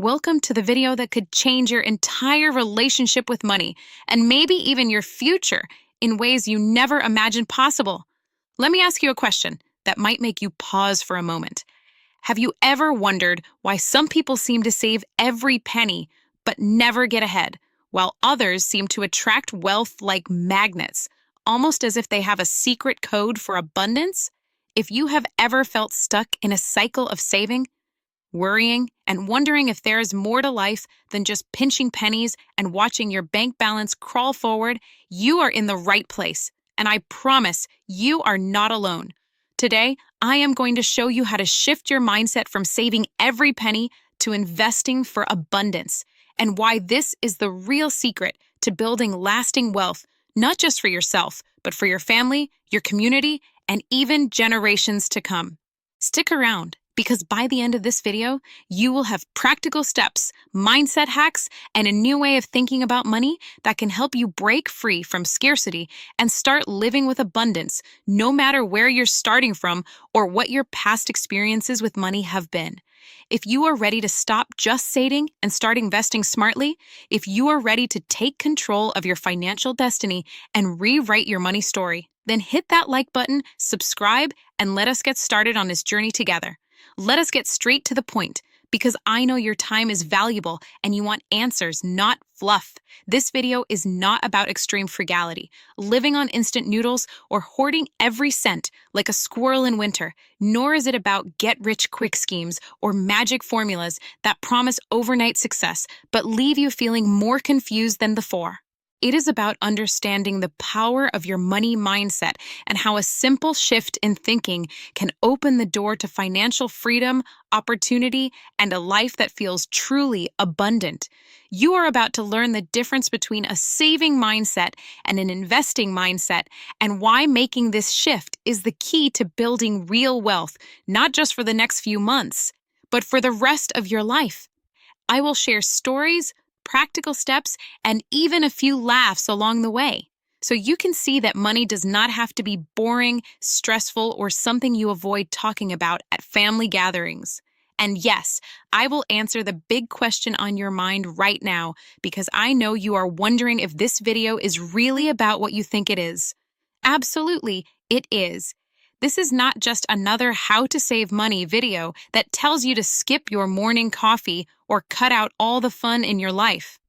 Welcome to the video that could change your entire relationship with money and maybe even your future in ways you never imagined possible. Let me ask you a question that might make you pause for a moment. Have you ever wondered why some people seem to save every penny but never get ahead, while others seem to attract wealth like magnets, almost as if they have a secret code for abundance? If you have ever felt stuck in a cycle of saving, worrying, and wondering if there is more to life than just pinching pennies and watching your bank balance crawl forward, you are in the right place, and I promise you are not alone. Today, I am going to show you how to shift your mindset from saving every penny to investing for abundance, and why this is the real secret to building lasting wealth, not just for yourself, but for your family, your community, and even generations to come. Stick around, because by the end of this video, you will have practical steps, mindset hacks, and a new way of thinking about money that can help you break free from scarcity and start living with abundance, no matter where you're starting from or what your past experiences with money have been. If you are ready to stop just saving and start investing smartly, if you are ready to take control of your financial destiny and rewrite your money story, then hit that like button, subscribe, and let us get started on this journey together. Let us get straight to the point, because I know your time is valuable and you want answers, not fluff. This video is not about extreme frugality, living on instant noodles, or hoarding every cent like a squirrel in winter, nor is it about get-rich-quick schemes or magic formulas that promise overnight success but leave you feeling more confused than before. It is about understanding the power of your money mindset and how a simple shift in thinking can open the door to financial freedom, opportunity, and a life that feels truly abundant. You are about to learn the difference between a saving mindset and an investing mindset, and why making this shift is the key to building real wealth, not just for the next few months, but for the rest of your life. I will share stories, practical steps, and even a few laughs along the way, so you can see that money does not have to be boring, stressful, or something you avoid talking about at family gatherings. And yes, I will answer the big question on your mind right now, because I know you are wondering if this video is really about what you think it is. Absolutely, it is. This is not just another how to save money video that tells you to skip your morning coffee or cut out all the fun in your life.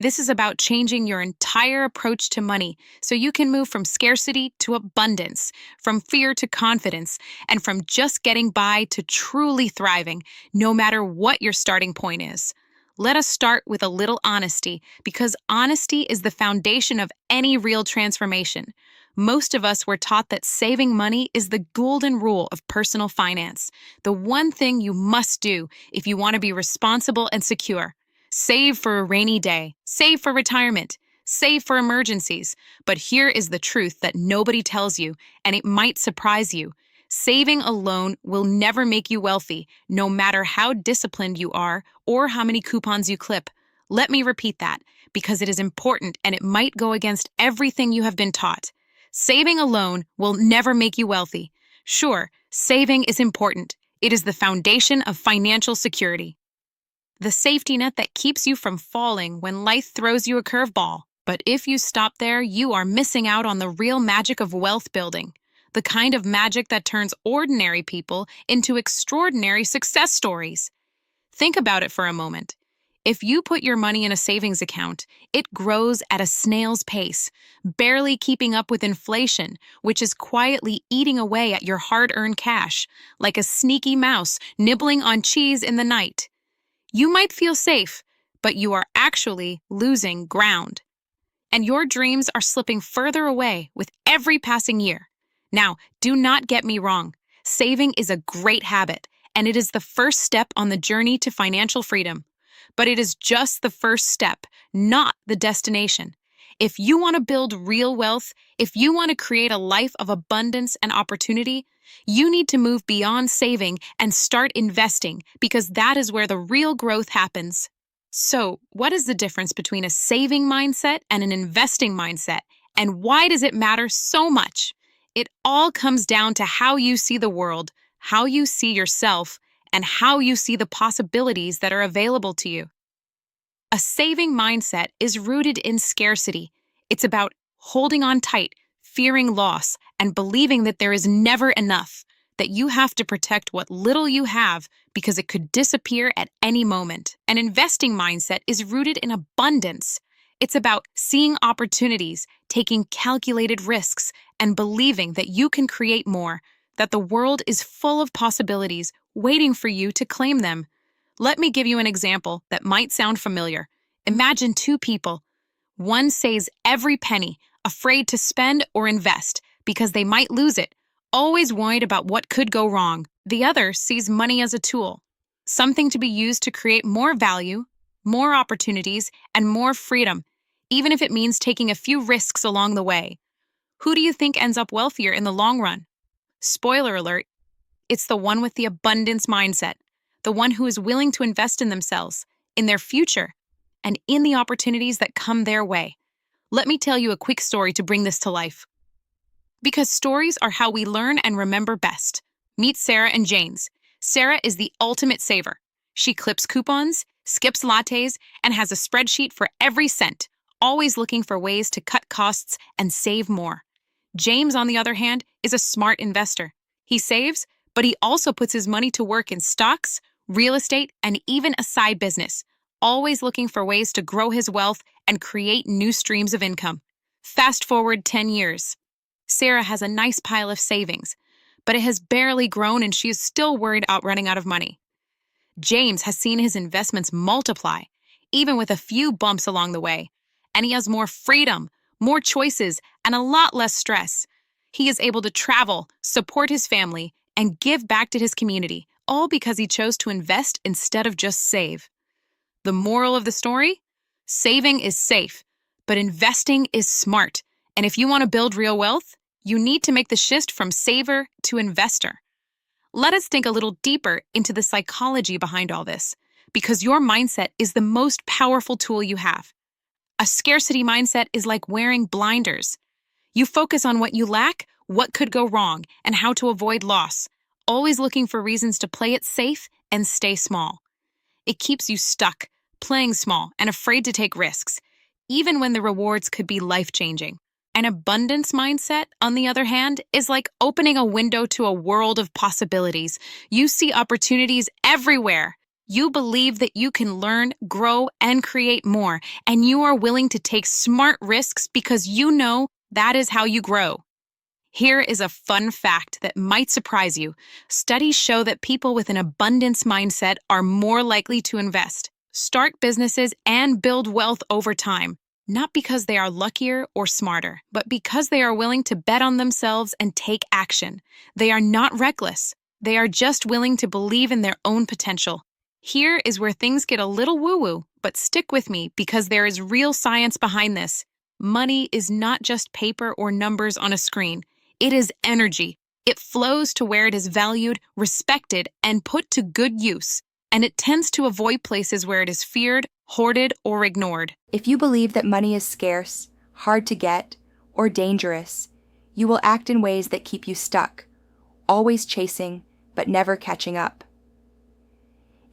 This is about changing your entire approach to money so you can move from scarcity to abundance, from fear to confidence, and from just getting by to truly thriving, no matter what your starting point is. Let us start with a little honesty, because honesty is the foundation of any real transformation. Most of us were taught that saving money is the golden rule of personal finance, the one thing you must do if you want to be responsible and secure. Save for a rainy day, save for retirement, save for emergencies. But here is the truth that nobody tells you, and it might surprise you. Saving alone will never make you wealthy, no matter how disciplined you are or how many coupons you clip. Let me repeat that, because it is important and it might go against everything you have been taught. Saving alone will never make you wealthy. Sure, saving is important. It is the foundation of financial security, the safety net that keeps you from falling when life throws you a curveball. But if you stop there, you are missing out on the real magic of wealth building, the kind of magic that turns ordinary people into extraordinary success stories. Think about it for a moment. If you put your money in a savings account, it grows at a snail's pace, barely keeping up with inflation, which is quietly eating away at your hard-earned cash, like a sneaky mouse nibbling on cheese in the night. You might feel safe, but you are actually losing ground. And your dreams are slipping further away with every passing year. Now, do not get me wrong. Saving is a great habit, and it is the first step on the journey to financial freedom. But it is just the first step, not the destination. If you want to build real wealth, if you want to create a life of abundance and opportunity, you need to move beyond saving and start investing, because that is where the real growth happens. So, what is the difference between a saving mindset and an investing mindset, and why does it matter so much? It all comes down to how you see the world, how you see yourself, and how you see the possibilities that are available to you. A saving mindset is rooted in scarcity. It's about holding on tight, fearing loss, and believing that there is never enough, that you have to protect what little you have because it could disappear at any moment. An investing mindset is rooted in abundance. It's about seeing opportunities, taking calculated risks, and believing that you can create more, that the world is full of possibilities waiting for you to claim them. Let me give you an example that might sound familiar. Imagine two people. One saves every penny, afraid to spend or invest because they might lose it, always worried about what could go wrong. The other sees money as a tool, something to be used to create more value, more opportunities, and more freedom, even if it means taking a few risks along the way. Who do you think ends up wealthier in the long run? Spoiler alert, it's the one with the abundance mindset, the one who is willing to invest in themselves, in their future, and in the opportunities that come their way. Let me tell you a quick story to bring this to life. Because stories are how we learn and remember best. Meet Sarah and James. Sarah is the ultimate saver. She clips coupons, skips lattes, and has a spreadsheet for every cent, always looking for ways to cut costs and save more. James, on the other hand, is a smart investor. He saves, but he also puts his money to work in stocks, real estate, and even a side business, always looking for ways to grow his wealth and create new streams of income. Fast forward 10 years. Sarah has a nice pile of savings, but it has barely grown and she is still worried about running out of money. James has seen his investments multiply, even with a few bumps along the way, and he has more freedom, more choices, and a lot less stress. He is able to travel, support his family, and give back to his community, all because he chose to invest instead of just save. The moral of the story? Saving is safe, but investing is smart. And if you want to build real wealth, you need to make the shift from saver to investor. Let us dig a little deeper into the psychology behind all this, because your mindset is the most powerful tool you have. A scarcity mindset is like wearing blinders. You focus on what you lack, what could go wrong, and how to avoid loss, always looking for reasons to play it safe and stay small. It keeps you stuck, playing small, and afraid to take risks, even when the rewards could be life-changing. An abundance mindset, on the other hand, is like opening a window to a world of possibilities. You see opportunities everywhere. You believe that you can learn, grow, and create more, and you are willing to take smart risks because you know that is how you grow. Here is a fun fact that might surprise you. Studies show that people with an abundance mindset are more likely to invest, start businesses, and build wealth over time. Not because they are luckier or smarter, but because they are willing to bet on themselves and take action. They are not reckless. They are just willing to believe in their own potential. Here is where things get a little woo-woo, but stick with me because there is real science behind this. Money is not just paper or numbers on a screen. It is energy. It flows to where it is valued, respected, and put to good use. And it tends to avoid places where it is feared, hoarded, or ignored. If you believe that money is scarce, hard to get, or dangerous, you will act in ways that keep you stuck, always chasing, but never catching up.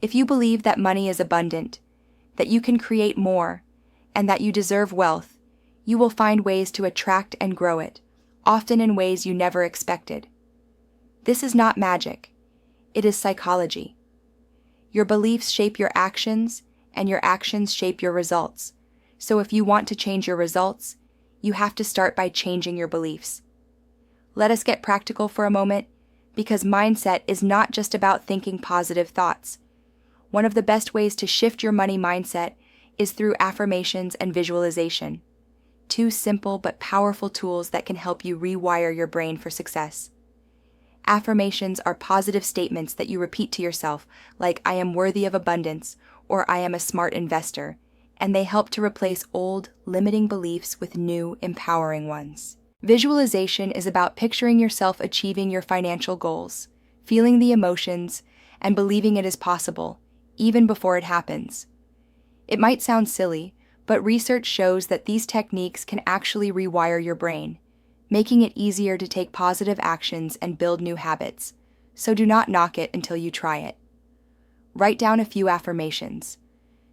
If you believe that money is abundant, that you can create more, and that you deserve wealth, you will find ways to attract and grow it, often in ways you never expected. This is not magic. It is psychology. Your beliefs shape your actions, and your actions shape your results. So if you want to change your results, you have to start by changing your beliefs. Let us get practical for a moment, because mindset is not just about thinking positive thoughts. One of the best ways to shift your money mindset is through affirmations and visualization. Two simple but powerful tools that can help you rewire your brain for success. Affirmations are positive statements that you repeat to yourself, like "I am worthy of abundance" or "I am a smart investor," and they help to replace old, limiting beliefs with new, empowering ones. Visualization is about picturing yourself achieving your financial goals, feeling the emotions, and believing it is possible, even before it happens. It might sound silly, but research shows that these techniques can actually rewire your brain, making it easier to take positive actions and build new habits. So do not knock it until you try it. Write down a few affirmations.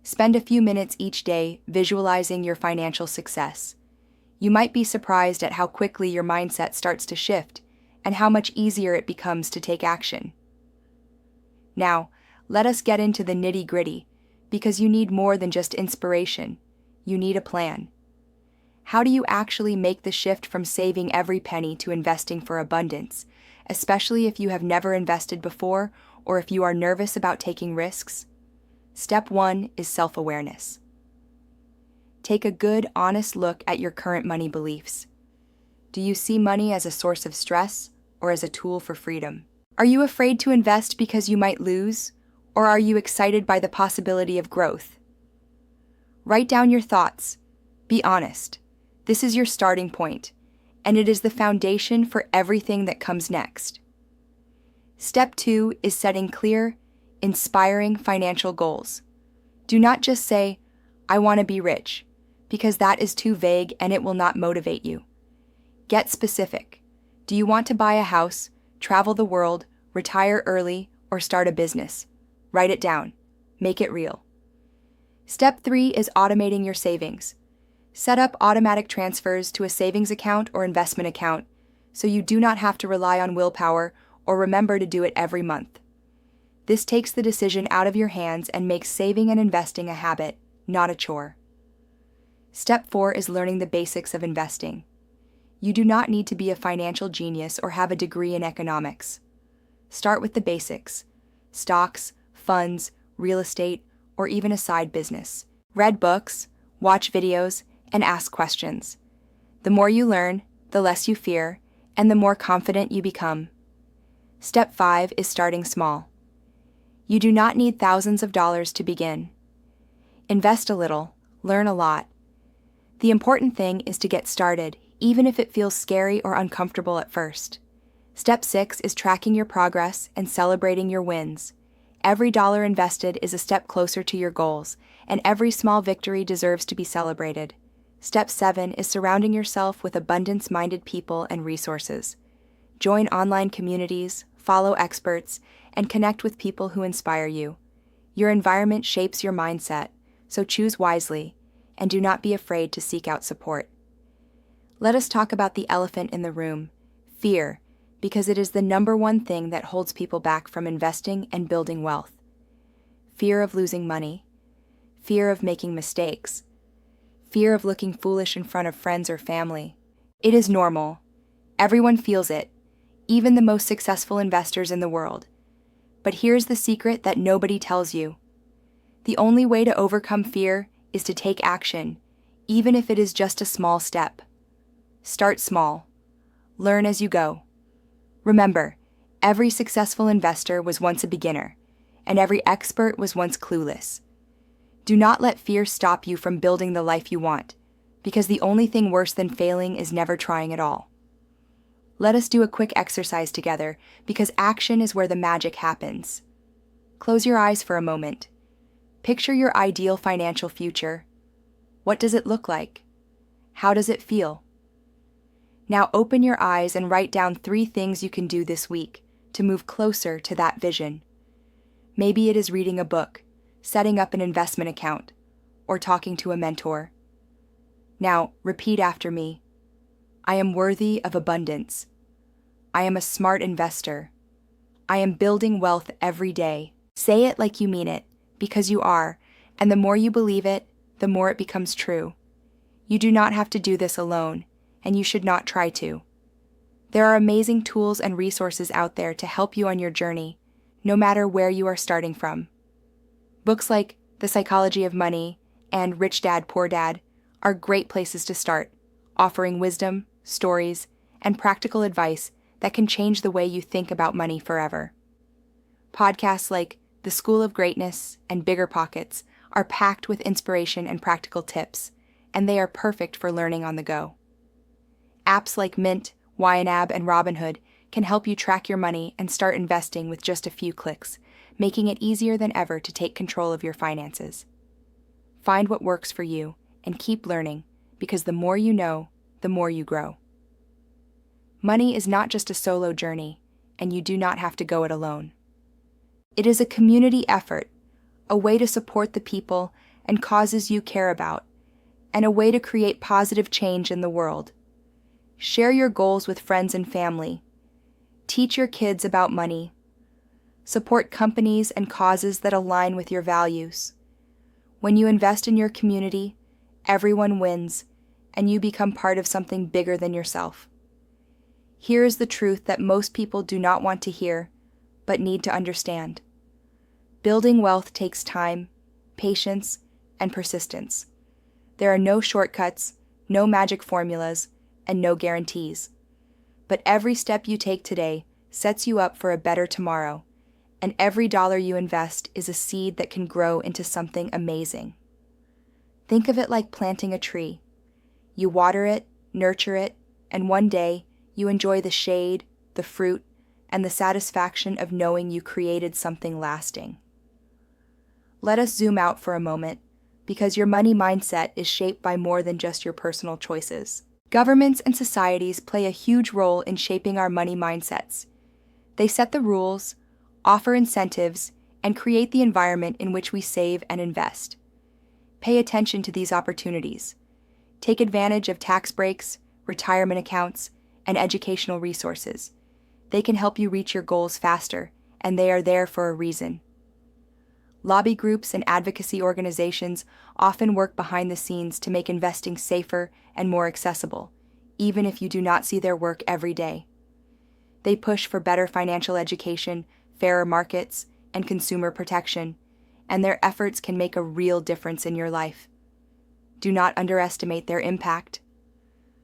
Spend a few minutes each day visualizing your financial success. You might be surprised at how quickly your mindset starts to shift and how much easier it becomes to take action. Now, let us get into the nitty-gritty, because you need more than just inspiration. You need a plan. How do you actually make the shift from saving every penny to investing for abundance, especially if you have never invested before or if you are nervous about taking risks? Step 1 is self-awareness. Take a good, honest look at your current money beliefs. Do you see money as a source of stress or as a tool for freedom? Are you afraid to invest because you might lose, or are you excited by the possibility of growth? Write down your thoughts. Be honest. This is your starting point, and it is the foundation for everything that comes next. Step 2 is setting clear, inspiring financial goals. Do not just say, "I want to be rich," because that is too vague and it will not motivate you. Get specific. Do you want to buy a house, travel the world, retire early, or start a business? Write it down. Make it real. Step 3 is automating your savings. Set up automatic transfers to a savings account or investment account so you do not have to rely on willpower or remember to do it every month. This takes the decision out of your hands and makes saving and investing a habit, not a chore. Step 4 is learning the basics of investing. You do not need to be a financial genius or have a degree in economics. Start with the basics: stocks, funds, real estate, or even a side business. Read books, watch videos, and ask questions. The more you learn, the less you fear, and the more confident you become. Step 5 is starting small. You do not need thousands of dollars to begin. Invest a little, learn a lot. The important thing is to get started, even if it feels scary or uncomfortable at first. Step 6 is tracking your progress and celebrating your wins. Every dollar invested is a step closer to your goals, and every small victory deserves to be celebrated. Step 7 is surrounding yourself with abundance-minded people and resources. Join online communities, follow experts, and connect with people who inspire you. Your environment shapes your mindset, so choose wisely, and do not be afraid to seek out support. Let us talk about the elephant in the room, fear, because it is the number one thing that holds people back from investing and building wealth. Fear of losing money, fear of making mistakes, fear of looking foolish in front of friends or family. It is normal. Everyone feels it, even the most successful investors in the world. But here's the secret that nobody tells you. The only way to overcome fear is to take action, even if it is just a small step. Start small. Learn as you go. Remember, every successful investor was once a beginner, and every expert was once clueless. Do not let fear stop you from building the life you want, because the only thing worse than failing is never trying at all. Let us do a quick exercise together, because action is where the magic happens. Close your eyes for a moment. Picture your ideal financial future. What does it look like? How does it feel? Now open your eyes and write down 3 things you can do this week to move closer to that vision. Maybe it is reading a book, setting up an investment account, or talking to a mentor. Now, repeat after me. I am worthy of abundance. I am a smart investor. I am building wealth every day. Say it like you mean it, because you are, and the more you believe it, the more it becomes true. You do not have to do this alone, and you should not try to. There are amazing tools and resources out there to help you on your journey, no matter where you are starting from. Books like The Psychology of Money and Rich Dad, Poor Dad are great places to start, offering wisdom, stories, and practical advice that can change the way you think about money forever. Podcasts like The School of Greatness and Bigger Pockets are packed with inspiration and practical tips, and they are perfect for learning on the go. Apps like Mint, YNAB, and Robinhood can help you track your money and start investing with just a few clicks, making it easier than ever to take control of your finances. Find what works for you and keep learning, because the more you know, the more you grow. Money is not just a solo journey, and you do not have to go it alone. It is a community effort, a way to support the people and causes you care about, and a way to create positive change in the world. Share your goals with friends and family. Teach your kids about money. Support companies and causes that align with your values. When you invest in your community, everyone wins, and you become part of something bigger than yourself. Here is the truth that most people do not want to hear, but need to understand. Building wealth takes time, patience, and persistence. There are no shortcuts, no magic formulas, and no guarantees. But every step you take today sets you up for a better tomorrow, and every dollar you invest is a seed that can grow into something amazing. Think of it like planting a tree. You water it, nurture it, and one day you enjoy the shade, the fruit, and the satisfaction of knowing you created something lasting. Let us zoom out for a moment, because your money mindset is shaped by more than just your personal choices. Governments and societies play a huge role in shaping our money mindsets. They set the rules, offer incentives, and create the environment in which we save and invest. Pay attention to these opportunities. Take advantage of tax breaks, retirement accounts, and educational resources. They can help you reach your goals faster, and they are there for a reason. Lobby groups and advocacy organizations often work behind the scenes to make investing safer and more accessible, even if you do not see their work every day. They push for better financial education, fairer markets, and consumer protection, and their efforts can make a real difference in your life. Do not underestimate their impact.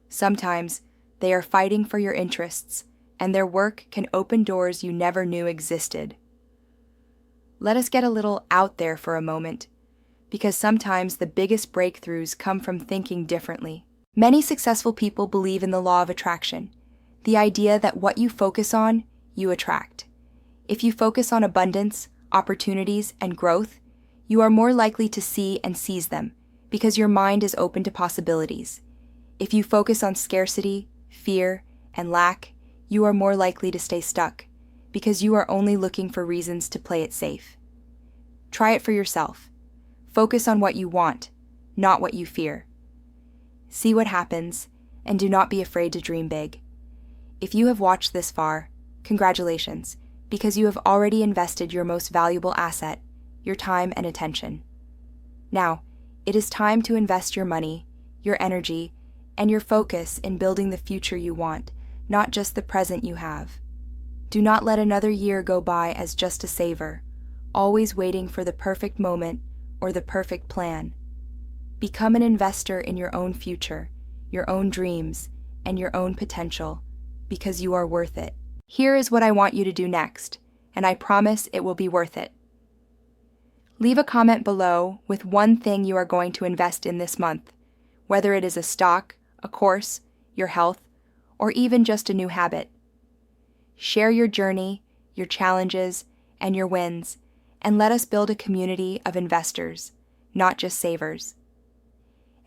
Sometimes they are fighting for your interests, and their work can open doors you never knew existed. Let us get a little out there for a moment, because sometimes the biggest breakthroughs come from thinking differently. Many successful people believe in the law of attraction, the idea that what you focus on, you attract. If you focus on abundance, opportunities, and growth, you are more likely to see and seize them, because your mind is open to possibilities. If you focus on scarcity, fear, and lack, you are more likely to stay stuck, because you are only looking for reasons to play it safe. Try it for yourself. Focus on what you want, not what you fear. See what happens, and do not be afraid to dream big. If you have watched this far, congratulations, because you have already invested your most valuable asset, your time and attention. Now, it is time to invest your money, your energy, and your focus in building the future you want, not just the present you have. Do not let another year go by as just a saver, always waiting for the perfect moment or the perfect plan. Become an investor in your own future, your own dreams, and your own potential, because you are worth it. Here is what I want you to do next, and I promise it will be worth it. Leave a comment below with one thing you are going to invest in this month, whether it is a stock, a course, your health, or even just a new habit. Share your journey, your challenges, and your wins, and let us build a community of investors, not just savers.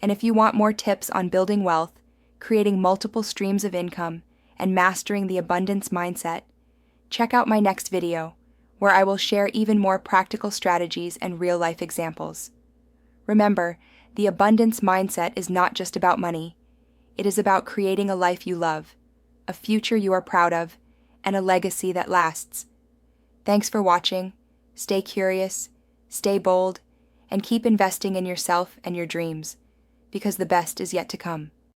And if you want more tips on building wealth, creating multiple streams of income, and mastering the abundance mindset, check out my next video, where I will share even more practical strategies and real-life examples. Remember, the abundance mindset is not just about money. It is about creating a life you love, a future you are proud of, and a legacy that lasts. Thanks for watching. Stay curious, stay bold, and keep investing in yourself and your dreams, because the best is yet to come.